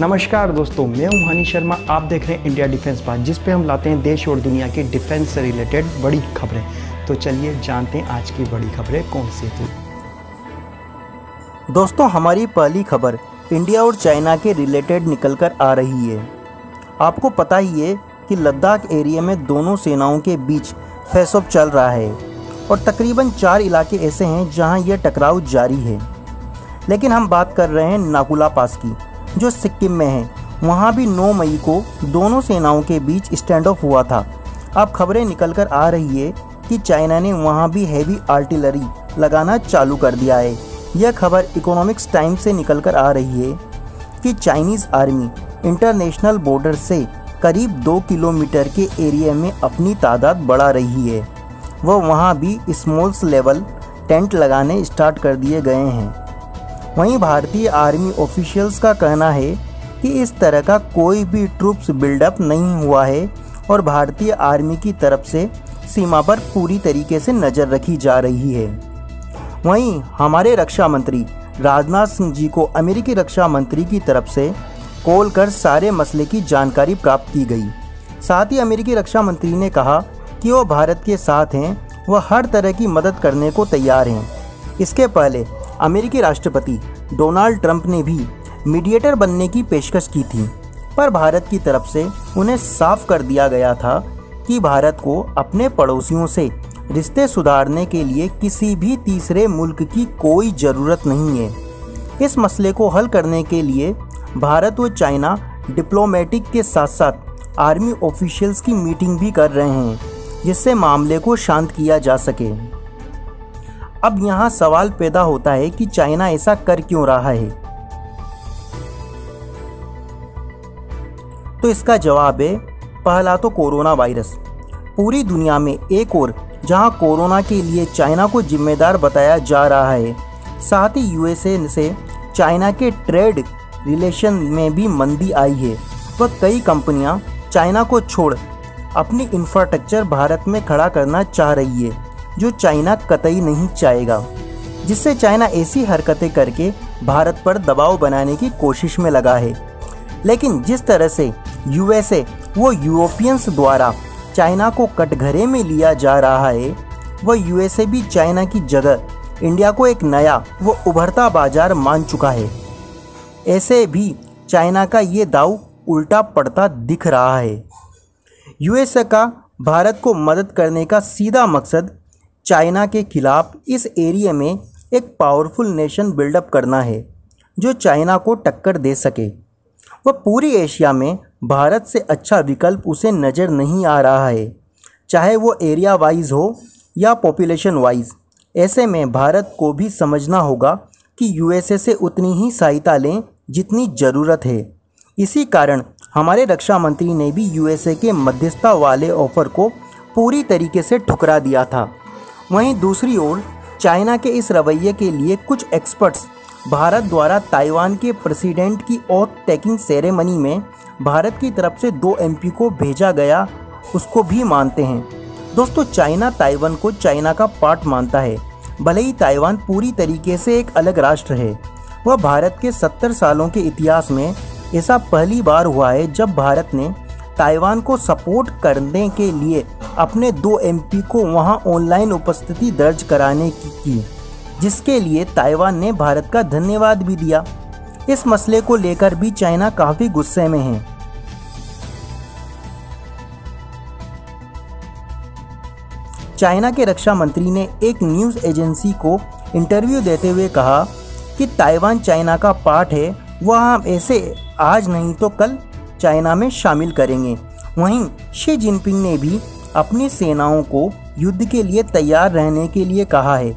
नमस्कार दोस्तों, मैं हूं हनी शर्मा। आप देख रहे हैं इंडिया डिफेंस बात, जिस पे हम लाते हैं देश और दुनिया के डिफेंस से रिलेटेड बड़ी खबरें। तो चलिए जानते हैं आज की बड़ी खबरें कौन सी थी। दोस्तों, हमारी पहली खबर इंडिया और चाइना के रिलेटेड निकल कर आ रही है। आपको पता ही है कि लद्दाख एरिया में दोनों सेनाओं के बीच फेस ऑफ चल रहा है और तकरीबन 4 इलाके ऐसे हैं जहां यह टकराव जारी है। लेकिन हम बात कर रहे हैं नाकुला पास की, जो सिक्किम में है। वहां भी 9 मई को दोनों सेनाओं के बीच स्टैंड ऑफ हुआ था। अब खबरें निकल कर आ रही है कि चाइना ने वहां भी हैवी आर्टिलरी लगाना चालू कर दिया है। यह खबर इकोनॉमिक्स टाइम्स से निकल कर आ रही है कि चाइनीज़ आर्मी इंटरनेशनल बॉर्डर से करीब 2 किलोमीटर के एरिया में अपनी तादाद बढ़ा रही है। वह वहाँ भी स्मॉल्स लेवल टेंट लगाने स्टार्ट कर दिए गए हैं। वहीं भारतीय आर्मी ऑफिशियल्स का कहना है कि इस तरह का कोई भी ट्रूप्स बिल्डअप नहीं हुआ है और भारतीय आर्मी की तरफ से सीमा पर पूरी तरीके से नज़र रखी जा रही है। वहीं हमारे रक्षा मंत्री राजनाथ सिंह जी को अमेरिकी रक्षा मंत्री की तरफ से कॉल कर सारे मसले की जानकारी प्राप्त की गई। साथ ही अमेरिकी रक्षा मंत्री ने कहा कि वो भारत के साथ हैं, वह हर तरह की मदद करने को तैयार हैं। इसके पहले अमेरिकी राष्ट्रपति डोनाल्ड ट्रंप ने भी मीडिएटर बनने की पेशकश की थी, पर भारत की तरफ से उन्हें साफ कर दिया गया था कि भारत को अपने पड़ोसियों से रिश्ते सुधारने के लिए किसी भी तीसरे मुल्क की कोई ज़रूरत नहीं है। इस मसले को हल करने के लिए भारत व चाइना डिप्लोमेटिक के साथ साथ आर्मी ऑफिशियल्स की मीटिंग भी कर रहे हैं, जिससे मामले को शांत किया जा सके। अब यहाँ सवाल पैदा होता है कि चाइना ऐसा कर क्यों रहा है। तो इसका जवाब है, पहला तो कोरोना वायरस। पूरी दुनिया में एक और जहाँ कोरोना के लिए चाइना को जिम्मेदार बताया जा रहा है, साथ ही यूएसए से चाइना के ट्रेड रिलेशन में भी मंदी आई है। वह कई कंपनियां चाइना को छोड़ अपनी इंफ्रास्ट्रक्चर भारत में खड़ा करना चाह रही है, जो चाइना कतई नहीं चाहेगा, जिससे चाइना ऐसी हरकतें करके भारत पर दबाव बनाने की कोशिश में लगा है। लेकिन जिस तरह से यूएसए वो यूरोपियंस द्वारा चाइना को कटघरे में लिया जा रहा है, वह यूएसए भी चाइना की जगह इंडिया को एक नया वो उभरता बाजार मान चुका है। ऐसे भी चाइना का ये दाव उल्टा पड़ता दिख रहा है। यूएसए का भारत को मदद करने का सीधा मकसद चाइना के खिलाफ इस एरिया में एक पावरफुल नेशन बिल्डअप करना है, जो चाइना को टक्कर दे सके। वह पूरी एशिया में भारत से अच्छा विकल्प उसे नज़र नहीं आ रहा है, चाहे वो एरिया वाइज हो या पॉपुलेशन वाइज। ऐसे में भारत को भी समझना होगा कि यूएसए से उतनी ही सहायता लें जितनी ज़रूरत है। इसी कारण हमारे रक्षा मंत्री ने भी यूएसए के मध्यस्थता वाले ऑफर को पूरी तरीके से ठुकरा दिया था। वहीं दूसरी ओर चाइना के इस रवैये के लिए कुछ एक्सपर्ट्स भारत द्वारा ताइवान के प्रेसिडेंट की ऑथ टेकिंग सेरेमनी में भारत की तरफ से 2 MP को भेजा गया, उसको भी मानते हैं। दोस्तों, चाइना ताइवान को चाइना का पार्ट मानता है, भले ही ताइवान पूरी तरीके से एक अलग राष्ट्र है। वह भारत के 70 सालों के इतिहास में ऐसा पहली बार हुआ है जब भारत ने ताइवान को सपोर्ट करने के लिए अपने 2 MP को वहां ऑनलाइन उपस्थिति दर्ज कराने की, जिसके लिए ताइवान ने भारत का धन्यवाद भी दिया। इस मसले को लेकर भी चाइना काफ़ी गुस्से में है। चाइना के रक्षा मंत्री ने एक न्यूज़ एजेंसी को इंटरव्यू देते हुए कहा कि ताइवान चाइना का पार्ट है, वह हम ऐसे आज नहीं तो कल चाइना में शामिल करेंगे। वहीं शी जिनपिंग ने भी अपनी सेनाओं को युद्ध के लिए तैयार रहने के लिए कहा है।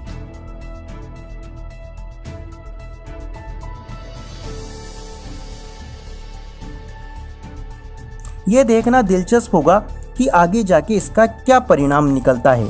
यह देखना दिलचस्प होगा कि आगे जाके इसका क्या परिणाम निकलता है।